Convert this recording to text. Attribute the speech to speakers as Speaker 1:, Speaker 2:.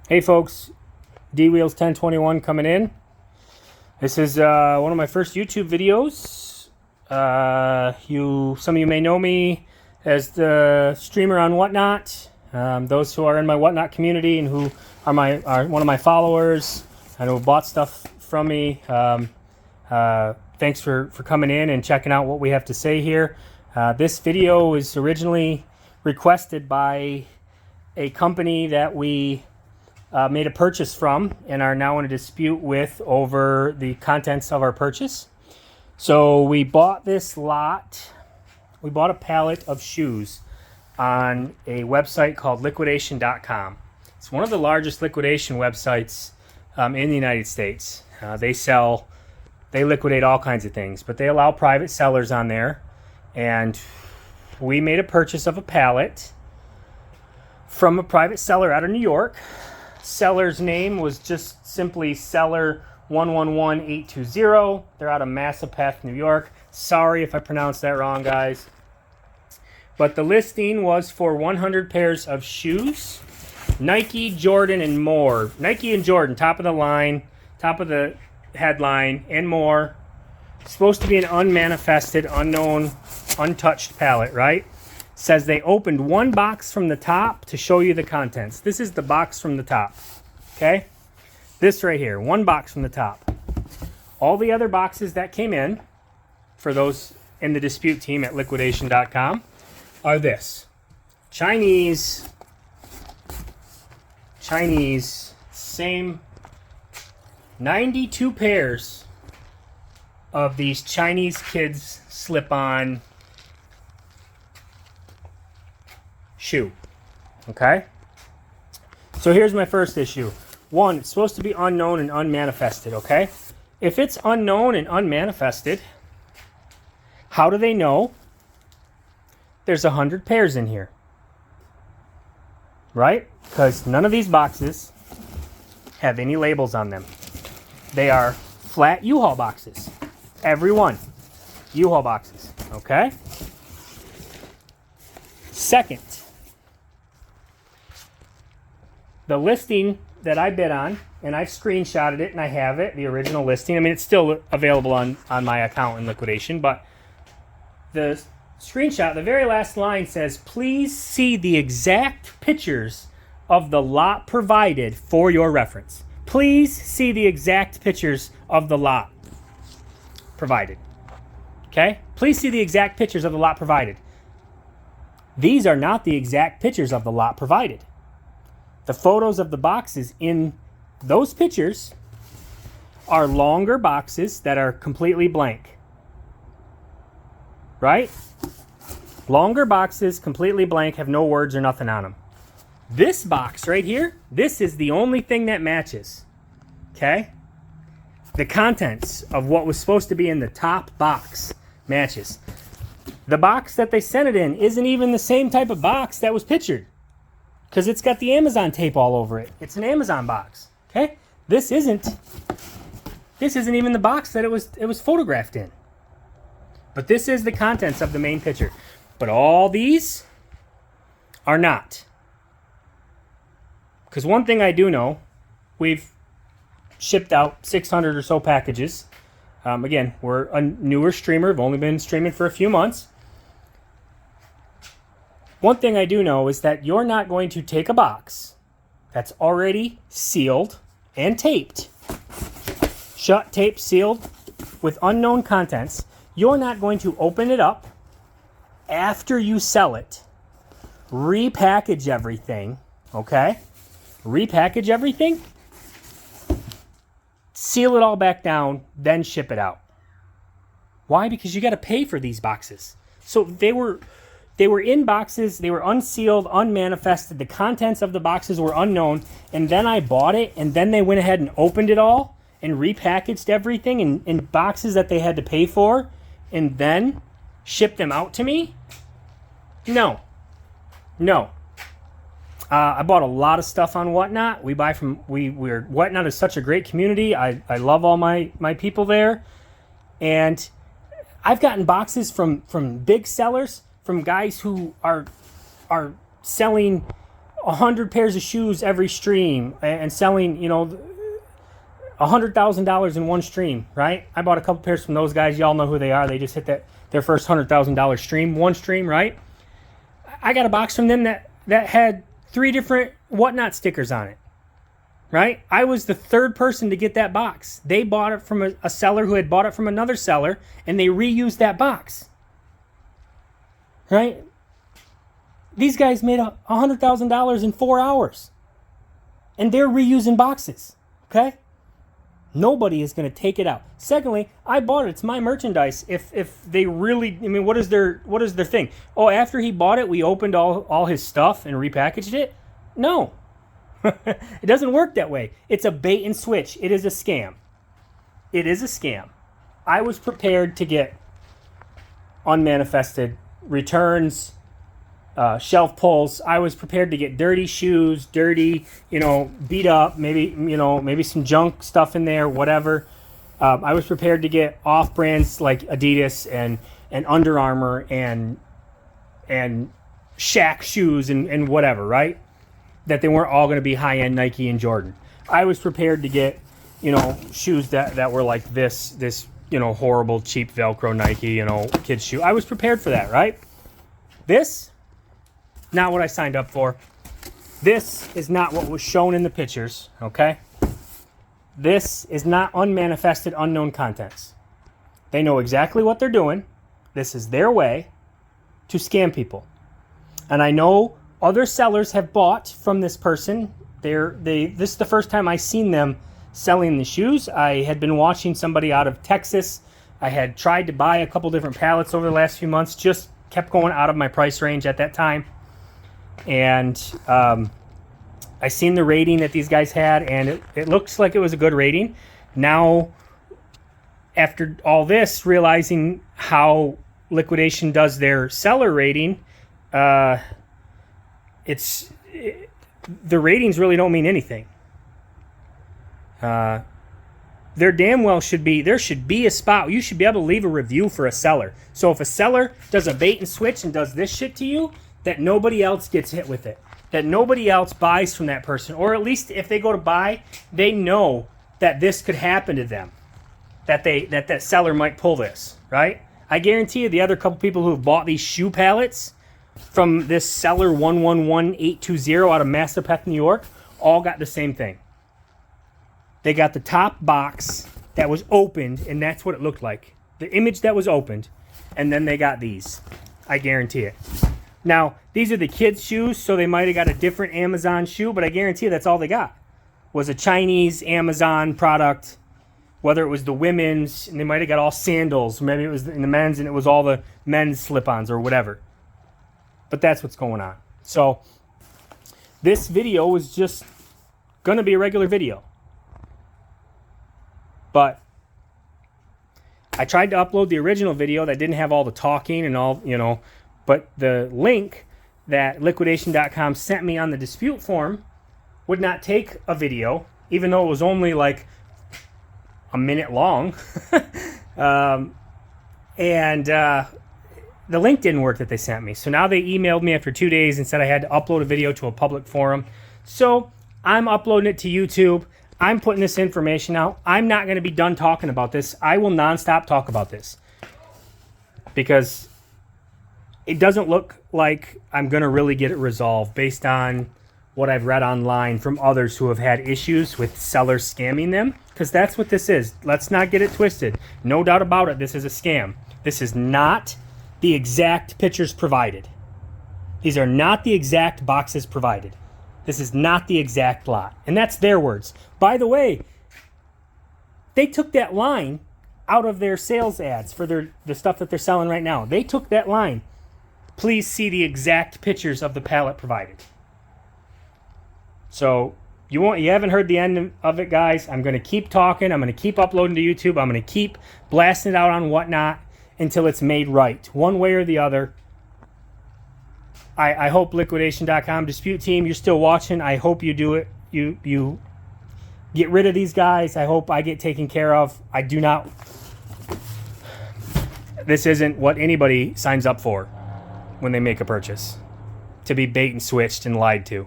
Speaker 1: Hey folks, D-Wheels 1021 coming in. This is one of my first YouTube videos. Some of you may know me as the streamer on Whatnot. Those who are in my Whatnot community and who are one of my followers and who bought stuff from me. Thanks for coming in and checking out what we have to say here. This video was originally requested by a company that we made a purchase from and are now in a dispute with over the contents of our purchase. So we bought this lot. We bought a pallet of shoes on a website called Liquidation.com. It's one of the largest liquidation websites in the United States. They liquidate all kinds of things, but they allow private sellers on there. And we made a purchase of a pallet from a private seller out of New York. Seller's name was just simply Seller 111820. They're out of Massapeth, New York. Sorry if I pronounced that wrong, guys. But the listing was for 100 pairs of shoes. Nike, Jordan, and more. Nike and Jordan, top of the line, top of the headline, and more. Supposed to be an unmanifested, unknown, untouched pallet, right? Says they opened one box from the top to show you the contents. This is the box from the top, okay? This right here, one box from the top. All the other boxes that came in, for those in the dispute team at liquidation.com, are this. Chinese, same 92 pairs of these Chinese kids slip-on shoe. Okay? So here's my first issue. One, it's supposed to be unknown and unmanifested, okay? If it's unknown and unmanifested, how do they know there's 100 pairs in here? Right? Because none of these boxes have any labels on them. They are flat U-Haul boxes. Every one. U-Haul boxes. Okay? Second, the listing that I bid on, and I've screenshotted it and I have it, the original listing. I mean, it's still available on my account in Liquidation, but the screenshot, the very last line says, please see the exact pictures of the lot provided for your reference. Please see the exact pictures of the lot provided. Okay? Please see the exact pictures of the lot provided. These are not the exact pictures of the lot provided. The photos of the boxes in those pictures are longer boxes that are completely blank. Right? Longer boxes, completely blank, have no words or nothing on them. This box right here, this is the only thing that matches. Okay? The contents of what was supposed to be in the top box matches. The box that they sent it in isn't even the same type of box that was pictured, because it's got the Amazon tape all over it. It's an Amazon box. Okay? This isn't even the box that it was photographed in. But this is the contents of the main picture. But all these are not. Because one thing I do know, we've shipped out 600 or so packages. Again, we're a newer streamer. We've only been streaming for a few months. One thing I do know is that you're not going to take a box that's already sealed and taped, shut, taped, sealed, with unknown contents. You're not going to open it up after you sell it, repackage everything, okay? Repackage everything, seal it all back down, then ship it out. Why? Because you got to pay for these boxes. So they were in boxes, they were unsealed, unmanifested, the contents of the boxes were unknown, and then I bought it, and then they went ahead and opened it all and repackaged everything in boxes that they had to pay for, and then shipped them out to me? No. I bought a lot of stuff on Whatnot. Whatnot is such a great community. I love all my people there. And I've gotten boxes from big sellers, from guys who are selling 100 pairs of shoes every stream and selling, you know, $100,000 in one stream, right? I bought a couple pairs from those guys. Y'all know who they are. They just hit their first $100,000 stream, one stream, right? I got a box from them that had 3 different whatnot stickers on it, right? I was the 3rd person to get that box. They bought it from a seller who had bought it from another seller, and they reused that box, right? These guys made $100,000 in 4 hours, and they're reusing boxes, okay? Nobody is going to take it out. Secondly, I bought it. It's my merchandise. If they really, I mean, what is their thing? Oh, after he bought it, we opened all his stuff and repackaged it? No. It doesn't work that way. It's a bait and switch. It is a scam. It is a scam. I was prepared to get unmanifested returns, shelf pulls. I was prepared to get dirty shoes, dirty, you know, beat up, maybe some junk stuff in there, whatever. I was prepared to get off brands like Adidas and Under Armour and Shaq shoes and whatever, right? That they weren't all going to be high-end Nike and Jordan. I was prepared to get, you know, shoes that were like this, you know, horrible, cheap Velcro Nike, you know, kids shoe. I was prepared for that, right? This, not what I signed up for. This is not what was shown in the pictures, okay? This is not unmanifested, unknown contents. They know exactly what they're doing. This is their way to scam people. And I know other sellers have bought from this person. This is the first time I've seen them selling the shoes. I had been watching somebody out of Texas. I had tried to buy a couple different pallets over the last few months, just kept going out of my price range at that time. And I seen the rating that these guys had, and it looks like it was a good rating. Now, after all this, realizing how Liquidation does their seller rating, the ratings really don't mean anything. There damn well there should be a spot. You should be able to leave a review for a seller. So if a seller does a bait and switch and does this shit to you, that nobody else gets hit with it. That nobody else buys from that person. Or at least if they go to buy, they know that this could happen to them. That seller might pull this, right? I guarantee you the other couple people who have bought these shoe pallets from this seller 111820 out of Massapeth, New York, all got the same thing. They got the top box that was opened, and that's what it looked like. The image that was opened, and then they got these. I guarantee it. Now, these are the kids' shoes, so they might have got a different Amazon shoe, but I guarantee you that's all they got. Was a Chinese Amazon product, whether it was the women's, and they might have got all sandals, maybe it was in the men's, and it was all the men's slip-ons or whatever. But that's what's going on. So, this video was just going to be a regular video. But I tried to upload the original video that didn't have all the talking and all, you know, but the link that liquidation.com sent me on the dispute form would not take a video, even though it was only like a minute long. The link didn't work that they sent me. So now they emailed me after 2 days and said I had to upload a video to a public forum. So I'm uploading it to YouTube. I'm putting this information out. I'm not going to be done talking about this. I will nonstop talk about this. Because it doesn't look like I'm going to really get it resolved based on what I've read online from others who have had issues with sellers scamming them. Because that's what this is. Let's not get it twisted. No doubt about it, this is a scam. This is not the exact pictures provided. These are not the exact boxes provided. This is not the exact lot. And that's their words. By the way, they took that line out of their sales ads for the stuff that they're selling right now. They took that line. Please see the exact pictures of the pallet provided. So you haven't heard the end of it, guys. I'm going to keep talking. I'm going to keep uploading to YouTube. I'm going to keep blasting it out on Whatnot until it's made right, one way or the other. I hope Liquidation.com dispute team, you're still watching. I hope you do it. You get rid of these guys. I hope I get taken care of. I do not. This isn't what anybody signs up for when they make a purchase, to be bait and switched and lied to.